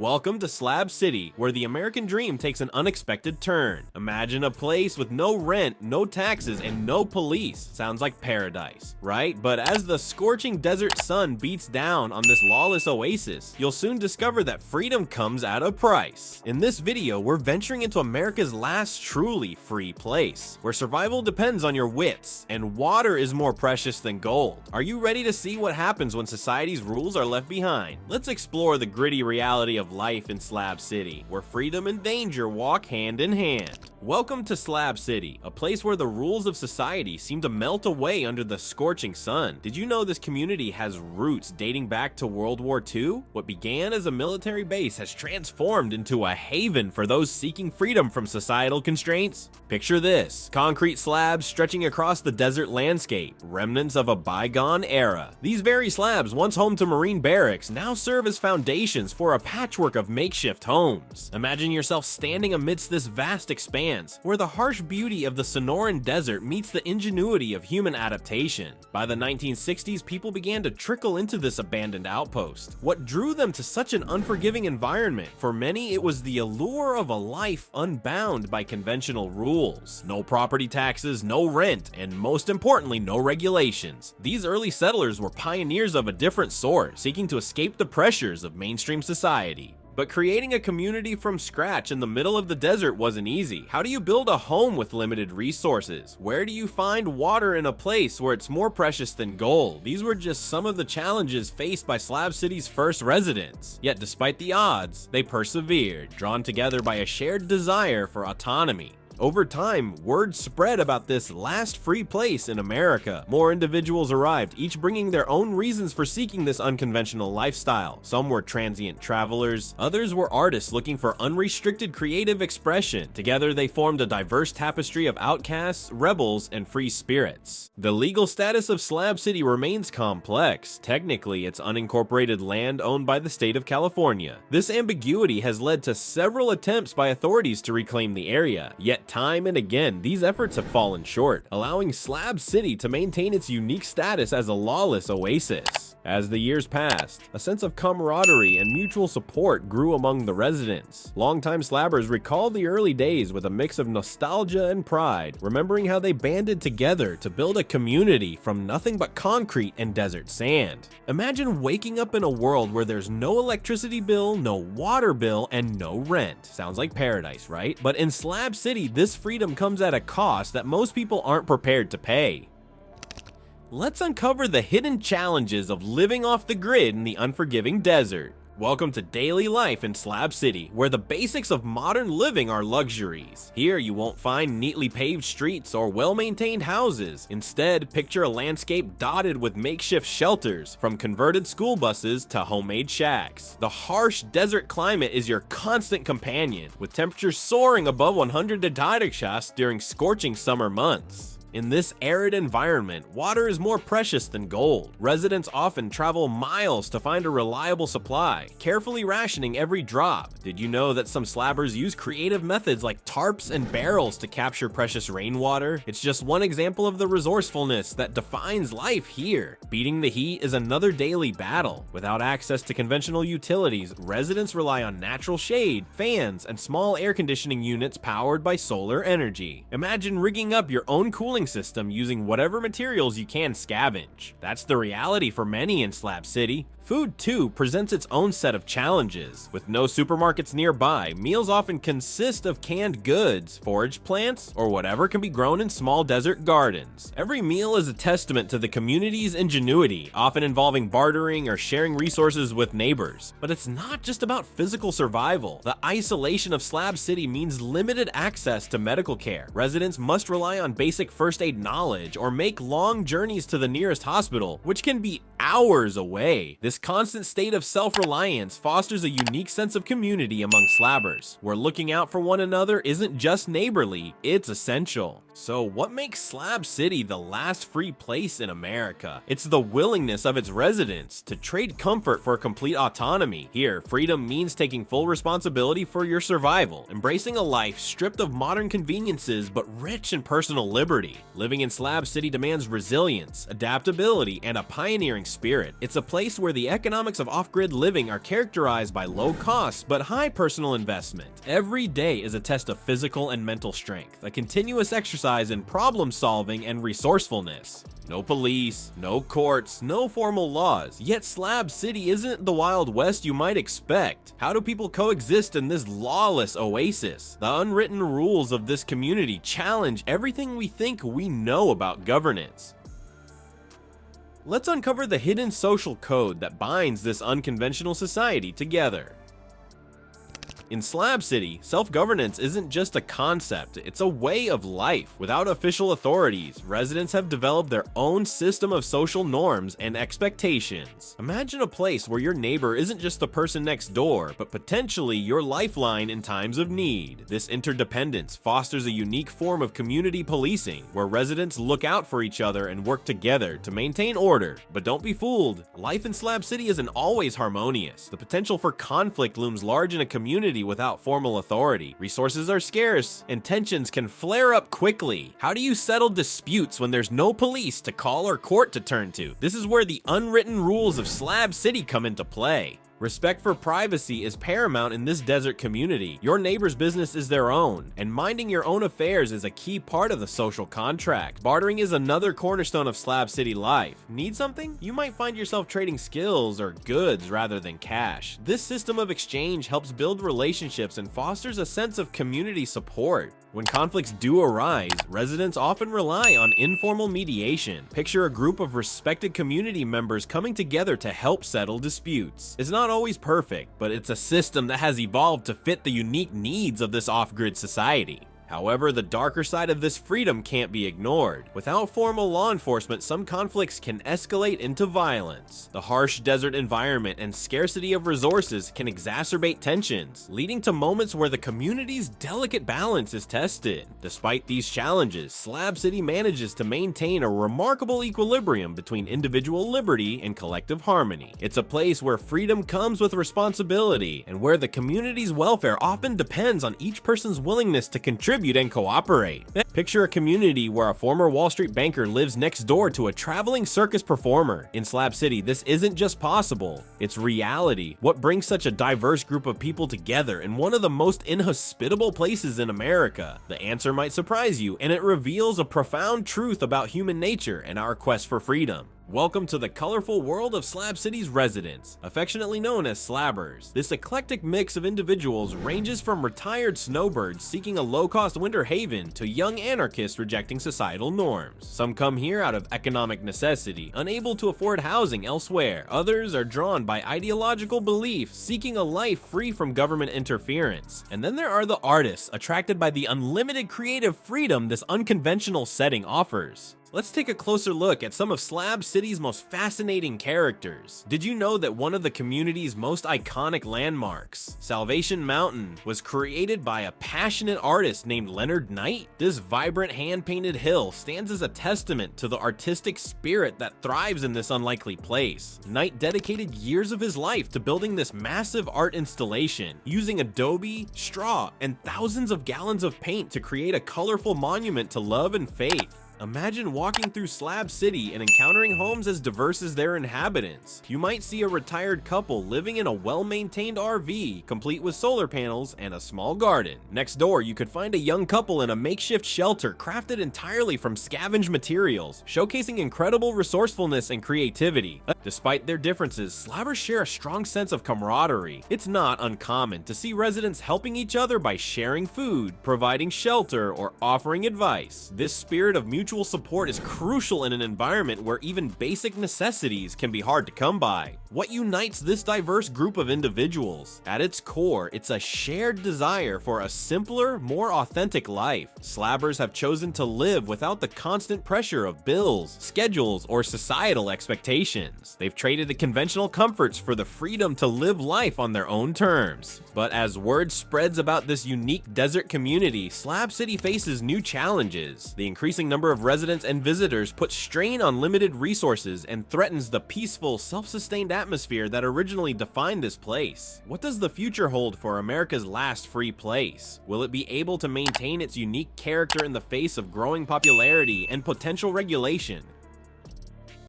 Welcome to Slab City, where the American dream takes an unexpected turn. Imagine a place with no rent, no taxes, and no police. Sounds like paradise, right? But as the scorching desert sun beats down on this lawless oasis, you'll soon discover that freedom comes at a price. In this video, we're venturing into America's last truly free place, where survival depends on your wits, and water is more precious than gold. Are you ready to see what happens when society's rules are left behind? Let's explore the gritty reality of life in Slab City, where freedom and danger walk hand in hand. Welcome to Slab City, a place where the rules of society seem to melt away under the scorching sun. Did you know this community has roots dating back to World War II? What began as a military base has transformed into a haven for those seeking freedom from societal constraints. Picture this: concrete slabs stretching across the desert landscape, remnants of a bygone era. These very slabs, once home to Marine barracks, now serve as foundations for a patchwork of makeshift homes. Imagine yourself standing amidst this vast expanse, where the harsh beauty of the Sonoran Desert meets the ingenuity of human adaptation. By the 1960s, people began to trickle into this abandoned outpost. What drew them to such an unforgiving environment? For many, it was the allure of a life unbound by conventional rules. No property taxes, no rent, and most importantly, no regulations. These early settlers were pioneers of a different sort, seeking to escape the pressures of mainstream society. But creating a community from scratch in the middle of the desert wasn't easy. How do you build a home with limited resources? Where do you find water in a place where it's more precious than gold? These were just some of the challenges faced by Slab City's first residents. Yet despite the odds, they persevered, drawn together by a shared desire for autonomy. Over time, word spread about this last free place in America. More individuals arrived, each bringing their own reasons for seeking this unconventional lifestyle. Some were transient travelers, others were artists looking for unrestricted creative expression. Together, they formed a diverse tapestry of outcasts, rebels, and free spirits. The legal status of Slab City remains complex. Technically, it's unincorporated land owned by the state of California. This ambiguity has led to several attempts by authorities to reclaim the area, yet time and again, these efforts have fallen short, allowing Slab City to maintain its unique status as a lawless oasis. As the years passed, a sense of camaraderie and mutual support grew among the residents. Longtime Slabbers recall the early days with a mix of nostalgia and pride, remembering how they banded together to build a community from nothing but concrete and desert sand. Imagine waking up in a world where there's no electricity bill, no water bill, and no rent. Sounds like paradise, right? But in Slab City, this freedom comes at a cost that most people aren't prepared to pay. Let's uncover the hidden challenges of living off the grid in the unforgiving desert. Welcome to daily life in Slab City, where the basics of modern living are luxuries. Here you won't find neatly paved streets or well-maintained houses. Instead, picture a landscape dotted with makeshift shelters, from converted school buses to homemade shacks. The harsh desert climate is your constant companion, with temperatures soaring above 100 Celsius during scorching summer months. In this arid environment, water is more precious than gold. Residents often travel miles to find a reliable supply, carefully rationing every drop. Did you know that some slabbers use creative methods like tarps and barrels to capture precious rainwater? It's just one example of the resourcefulness that defines life here. Beating the heat is another daily battle. Without access to conventional utilities, residents rely on natural shade, fans, and small air conditioning units powered by solar energy. Imagine rigging up your own cooling system using whatever materials you can scavenge. That's the reality for many in Slab City. Food, too, presents its own set of challenges. With no supermarkets nearby, meals often consist of canned goods, foraged plants, or whatever can be grown in small desert gardens. Every meal is a testament to the community's ingenuity, often involving bartering or sharing resources with neighbors. But it's not just about physical survival. The isolation of Slab City means limited access to medical care. Residents must rely on basic first aid knowledge or make long journeys to the nearest hospital, which can be hours away. This constant state of self-reliance fosters a unique sense of community among slabbers, where looking out for one another isn't just neighborly, it's essential. So what makes Slab City the last free place in America? It's the willingness of its residents to trade comfort for complete autonomy. Here, freedom means taking full responsibility for your survival, embracing a life stripped of modern conveniences but rich in personal liberty. Living in Slab City demands resilience, adaptability, and a pioneering spirit. It's a place where the the economics of off-grid living are characterized by low costs but high personal investment. Every day is a test of physical and mental strength, a continuous exercise in problem solving and resourcefulness. No police, no courts, no formal laws, yet Slab City isn't the Wild West you might expect. How do people coexist in this lawless oasis? The unwritten rules of this community challenge everything we think we know about governance. Let's uncover the hidden social code that binds this unconventional society together. In Slab City, self-governance isn't just a concept, it's a way of life. Without official authorities, residents have developed their own system of social norms and expectations. Imagine a place where your neighbor isn't just the person next door, but potentially your lifeline in times of need. This interdependence fosters a unique form of community policing, where residents look out for each other and work together to maintain order. But don't be fooled, life in Slab City isn't always harmonious. The potential for conflict looms large in a community without formal authority. Resources are scarce, and tensions can flare up quickly. How do you settle disputes when there's no police to call or court to turn to? This is where the unwritten rules of Slab City come into play. Respect for privacy is paramount in this desert community. Your neighbor's business is their own, and minding your own affairs is a key part of the social contract. Bartering is another cornerstone of Slab City life. Need something? You might find yourself trading skills or goods rather than cash. This system of exchange helps build relationships and fosters a sense of community support. When conflicts do arise, residents often rely on informal mediation. Picture a group of respected community members coming together to help settle disputes. It's not always perfect, but it's a system that has evolved to fit the unique needs of this off-grid society. However, the darker side of this freedom can't be ignored. Without formal law enforcement, some conflicts can escalate into violence. The harsh desert environment and scarcity of resources can exacerbate tensions, leading to moments where the community's delicate balance is tested. Despite these challenges, Slab City manages to maintain a remarkable equilibrium between individual liberty and collective harmony. It's a place where freedom comes with responsibility, and where the community's welfare often depends on each person's willingness to contribute and cooperate. Picture a community where a former Wall Street banker lives next door to a traveling circus performer. In Slab City, this isn't just possible, it's reality. What brings such a diverse group of people together in one of the most inhospitable places in America? The answer might surprise you, and it reveals a profound truth about human nature and our quest for freedom. Welcome to the colorful world of Slab City's residents, affectionately known as Slabbers. This eclectic mix of individuals ranges from retired snowbirds seeking a low-cost winter haven to young anarchists rejecting societal norms. Some come here out of economic necessity, unable to afford housing elsewhere. Others are drawn by ideological belief, seeking a life free from government interference. And then there are the artists, attracted by the unlimited creative freedom this unconventional setting offers. Let's take a closer look at some of Slab City's most fascinating characters. Did you know that one of the community's most iconic landmarks, Salvation Mountain, was created by a passionate artist named Leonard Knight? This vibrant hand-painted hill stands as a testament to the artistic spirit that thrives in this unlikely place. Knight dedicated years of his life to building this massive art installation, using adobe, straw, and thousands of gallons of paint to create a colorful monument to love and faith. Imagine walking through Slab City and encountering homes as diverse as their inhabitants. You might see a retired couple living in a well-maintained RV, complete with solar panels and a small garden. Next door, you could find a young couple in a makeshift shelter crafted entirely from scavenged materials, showcasing incredible resourcefulness and creativity. Despite their differences, Slabbers share a strong sense of camaraderie. It's not uncommon to see residents helping each other by sharing food, providing shelter, or offering advice. This spirit of mutual support is crucial in an environment where even basic necessities can be hard to come by. What unites this diverse group of individuals? At its core, it's a shared desire for a simpler, more authentic life. Slabbers have chosen to live without the constant pressure of bills, schedules, or societal expectations. They've traded the conventional comforts for the freedom to live life on their own terms. But as word spreads about this unique desert community, Slab City faces new challenges. The increasing number of residents and visitors puts strain on limited resources and threatens the peaceful, self-sustained atmosphere that originally defined this place. What does the future hold for America's last free place? Will it be able to maintain its unique character in the face of growing popularity and potential regulation?